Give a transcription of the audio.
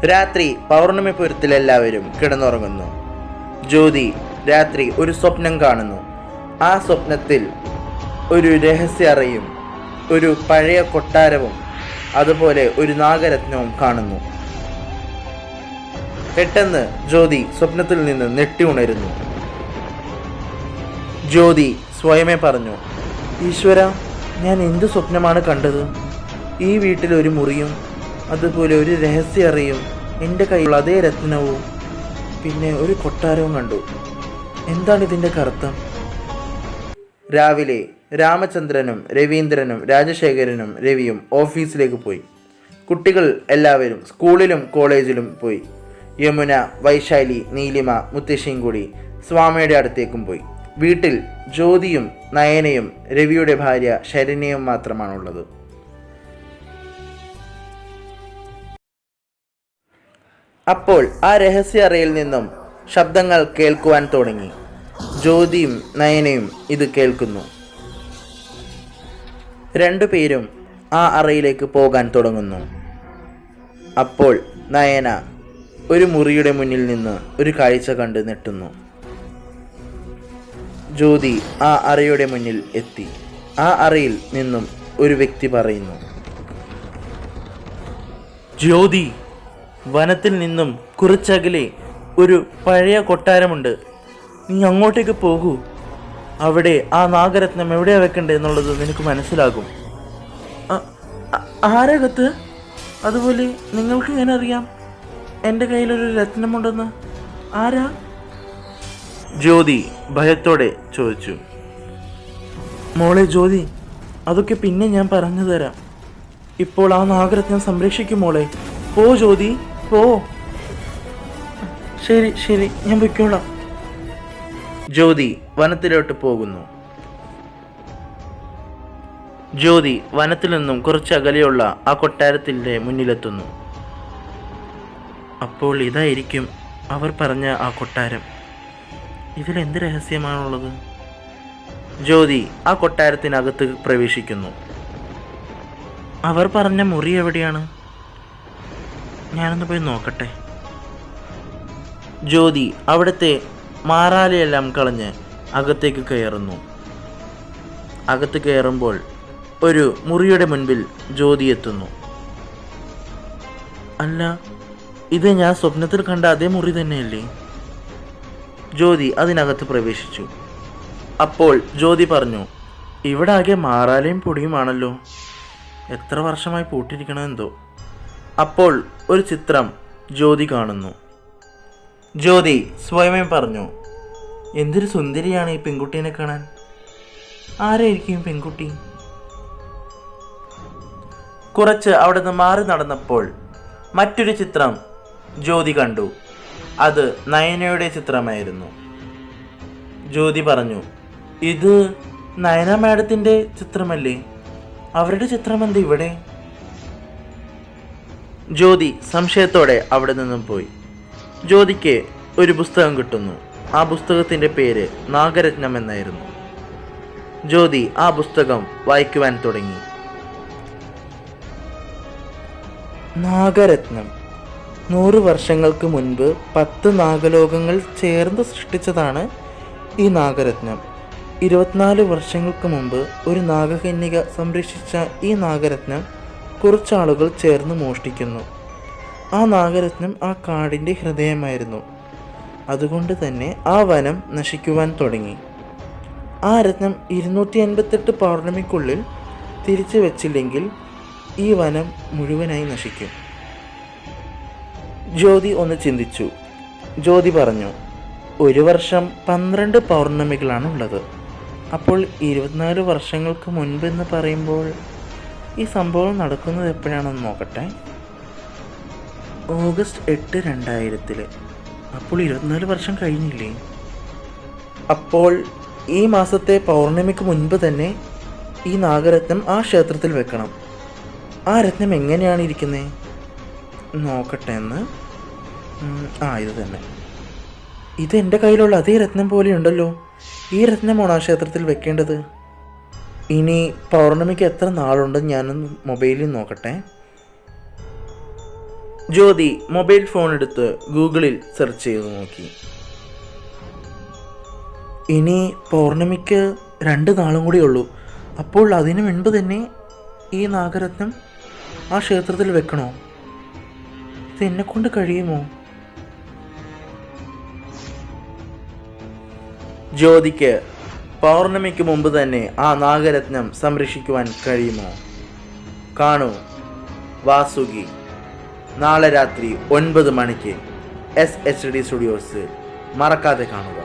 രാത്രി പൗർണമിപുരത്തിൽ എല്ലാവരും കിടന്നുറങ്ങുന്നു. ജ്യോതി രാത്രി ഒരു സ്വപ്നം കാണുന്നു. ആ സ്വപ്നത്തിൽ ഒരു രഹസ്യ അറയും ഒരു പഴയ കൊട്ടാരവും അതുപോലെ ഒരു നാഗരത്നവും കാണുന്നു. പെട്ടെന്ന് ജ്യോതി സ്വപ്നത്തിൽ നിന്ന് ഞെട്ടി ഉണരുന്നു. ജ്യോതി സ്വയമേ പറഞ്ഞു, ഈശ്വര, ഞാൻ എന്ത് സ്വപ്നമാണ് കണ്ടത്? ഈ വീട്ടിൽ ഒരു മുറിയും അതുപോലെ ഒരു രഹസ്യ അറയും എൻ്റെ കയ്യിലുള്ള അതേ രത്നവും പിന്നെ ഒരു കൊട്ടാരവും കണ്ടു. എന്താണ് ഇതിൻ്റെ അർത്ഥം? രാവിലെ രാമചന്ദ്രനും രവീന്ദ്രനും രാജശേഖരനും രവിയും ഓഫീസിലേക്ക് പോയി. കുട്ടികൾ എല്ലാവരും സ്കൂളിലും കോളേജിലും പോയി. യമുന, വൈശാലി, നീലിമ, മുത്തശ്ശിയും കൂടി സ്വാമിയുടെ അടുത്തേക്കും പോയി. വീട്ടിൽ ജ്യോതിയും നയനയും രവിയുടെ ഭാര്യ ശരണ്യയും മാത്രമാണുള്ളത്. അപ്പോൾ ആ രഹസ്യ അറയിൽ നിന്നും ശബ്ദങ്ങൾ കേൾക്കുവാൻ തുടങ്ങി. ജ്യോതിയും നയനയും ഇത് കേൾക്കുന്നു. രണ്ടുപേരും ആ അറയിലേക്ക് പോകാൻ തുടങ്ങുന്നു. അപ്പോൾ നയന ഒരു മുറിയുടെ മുന്നിൽ നിന്ന് ഒരു കാഴ്ച കണ്ട് ഞെട്ടുന്നു. ജ്യോതി ആ അറയുടെ മുന്നിൽ എത്തി. ആ അറയിൽ നിന്നും ഒരു വ്യക്തി പറയുന്നു, ജ്യോതി, വനത്തിൽ നിന്നും കുറച്ചകലെ ഒരു പഴയ കൊട്ടാരമുണ്ട്. നീ അങ്ങോട്ടേക്ക് പോകൂ. അവിടെ ആ നാഗരത്നം എവിടെയാണ് വെക്കേണ്ടത് എന്നുള്ളത് നിനക്ക് മനസ്സിലാകും. ആരകത്ത്? അതുപോലെ നിങ്ങൾക്ക് എങ്ങനെ അറിയാം എൻ്റെ കയ്യിലൊരു രത്നമുണ്ടെന്ന്? ആരാ? ജ്യോതി ഭയത്തോടെ ചോദിച്ചു. മോളെ ജ്യോതി, അതൊക്കെ പിന്നെ ഞാൻ പറഞ്ഞു തരാം. ഇപ്പോൾ ആ നാഗരത്നം സംരക്ഷിക്കും മോളെ. പോ ജ്യോതി, പോ. ശരി ശരി, ഞാൻ പൊയ്ക്കോളാം. ജ്യോതി വനത്തിലോട്ട് പോകുന്നു. ജ്യോതി വനത്തിൽ നിന്നും കുറച്ച് അകലെയുള്ള ആ കൊട്ടാരത്തിൻ്റെ മുന്നിലെത്തുന്നു. അപ്പോൾ ഇതായിരിക്കും അവർ പറഞ്ഞ ആ കൊട്ടാരം. ഇതിലെന്ത് രഹസ്യമാണുള്ളത്? ജ്യോതി ആ കൊട്ടാരത്തിനകത്ത് പ്രവേശിക്കുന്നു. അവർ പറഞ്ഞ മുറി എവിടെയാണ്? ഞാനൊന്ന് പോയി നോക്കട്ടെ. ജ്യോതി അവിടുത്തെ മാറാലയെല്ലാം കളഞ്ഞ് അകത്തേക്ക് കയറുന്നു. അകത്ത് കയറുമ്പോൾ ഒരു മുറിയുടെ മുൻപിൽ ജ്യോതി എത്തുന്നു. അല്ല, ഇത് ഞാൻ സ്വപ്നത്തിൽ കണ്ട അതേ മുറി തന്നെയല്ലേ? ജ്യോതി അതിനകത്ത് പ്രവേശിച്ചു. അപ്പോൾ ജ്യോതി പറഞ്ഞു, ഇവിടെ ആകെ മാറാലയും പൊടിയുമാണല്ലോ. എത്ര വർഷമായി പൂട്ടിയിരിക്കണമെന്തോ. അപ്പോൾ ഒരു ചിത്രം ജ്യോതി കാണുന്നു. ജ്യോതി സ്വയമേ പറഞ്ഞു, എന്തൊരു സുന്ദരിയാണ് ഈ പെൺകുട്ടീനെ കാണാൻ. ആരായിരിക്കും പെൺകുട്ടി? കുറച്ച് അവിടെ നിന്ന് മാറി നടന്നപ്പോൾ മറ്റൊരു ചിത്രം ജ്യോതി കണ്ടു. അത് നയനയുടെ ചിത്രമായിരുന്നു. ജ്യോതി പറഞ്ഞു, ഇത് നയന മാഡത്തിൻ്റെ ചിത്രമല്ലേ? അവരുടെ ചിത്രം എന്താ ഇവിടെ? ജ്യോതി സംശയത്തോടെ അവിടെ നിന്നും പോയി. ജ്യോതിക്ക് ഒരു പുസ്തകം കിട്ടുന്നു. ആ പുസ്തകത്തിൻ്റെ പേര് നാഗരത്നം എന്നായിരുന്നു. ജ്യോതി ആ പുസ്തകം വായിക്കുവാൻ തുടങ്ങി. നാഗരത്നം. 100 വർഷങ്ങൾക്ക് മുൻപ് 10 നാഗലോകങ്ങൾ ചേർന്ന് സൃഷ്ടിച്ചതാണ് ഈ നാഗരത്നം. 24 വർഷങ്ങൾക്ക് മുമ്പ് ഒരു നാഗകന്യക സംരക്ഷിച്ച ഈ നാഗരത്നം കുറച്ചാളുകൾ ചേർന്ന് മോഷ്ടിക്കുന്നു. ആ നാഗരത്നം ആ കാടിൻ്റെ ഹൃദയമായിരുന്നു. അതുകൊണ്ട് തന്നെ ആ വനം നശിക്കുവാൻ തുടങ്ങി. ആ രത്നം 288 പൗർണമിക്കുള്ളിൽ തിരിച്ചു വെച്ചില്ലെങ്കിൽ ഈ വനം മുഴുവനായി നശിക്കും. ജ്യോതി ഒന്ന് ചിന്തിച്ചു. ജ്യോതി പറഞ്ഞു, ഒരു വർഷം 12 പൗർണമികളാണ് ഉള്ളത്. അപ്പോൾ 24 വർഷങ്ങൾക്ക് മുൻപെന്ന് പറയുമ്പോൾ ഈ സംഭവം നടക്കുന്നത് എപ്പോഴാണെന്ന് നോക്കട്ടെ. ഓഗസ്റ്റ് 8, 2000. അപ്പോൾ 24 വർഷം കഴിഞ്ഞില്ലേ? അപ്പോൾ ഈ മാസത്തെ പൗർണമിക്ക് മുൻപ് തന്നെ ഈ നാഗരത്നം ആ ക്ഷേത്രത്തിൽ വെക്കണം. ആ രത്നം എങ്ങനെയാണ് ഇരിക്കുന്നത് നോക്കട്ടെ എന്ന്. ഇത് തന്നെ. ഇത് എൻ്റെ കയ്യിലുള്ള അതേ രത്നം പോലെയുണ്ടല്ലോ. ഈ രത്നമാണ് ആ ക്ഷേത്രത്തിൽ വെക്കേണ്ടത്. ഇനി പൗർണമിക്ക് എത്ര നാളുണ്ടെന്ന് ഞാനൊന്ന് മൊബൈലിൽ നോക്കട്ടെ. ജ്യോതി മൊബൈൽ ഫോൺ എടുത്ത് ഗൂഗിളിൽ സെർച്ച് ചെയ്ത് നോക്കി. ഇനി പൗർണമിക്ക് 2 നാളും കൂടി ഉള്ളൂ. അപ്പോൾ അതിനു മുൻപ് തന്നെ ഈ നാഗരത്നം ആ ക്ഷേത്രത്തിൽ വെക്കണോ? ഇത് എന്നെക്കൊണ്ട് കഴിയുമോ? ജ്യോതിക്ക് പൗർണമിക്ക് മുമ്പ് തന്നെ ആ നാഗരത്നം സംരക്ഷിക്കുവാൻ കഴിയുമോ? കാണൂ വാസുകി, നാളെ രാത്രി 9 മണിക്ക് SHD സ്റ്റുഡിയോസ്. മറക്കാതെ കാണുക.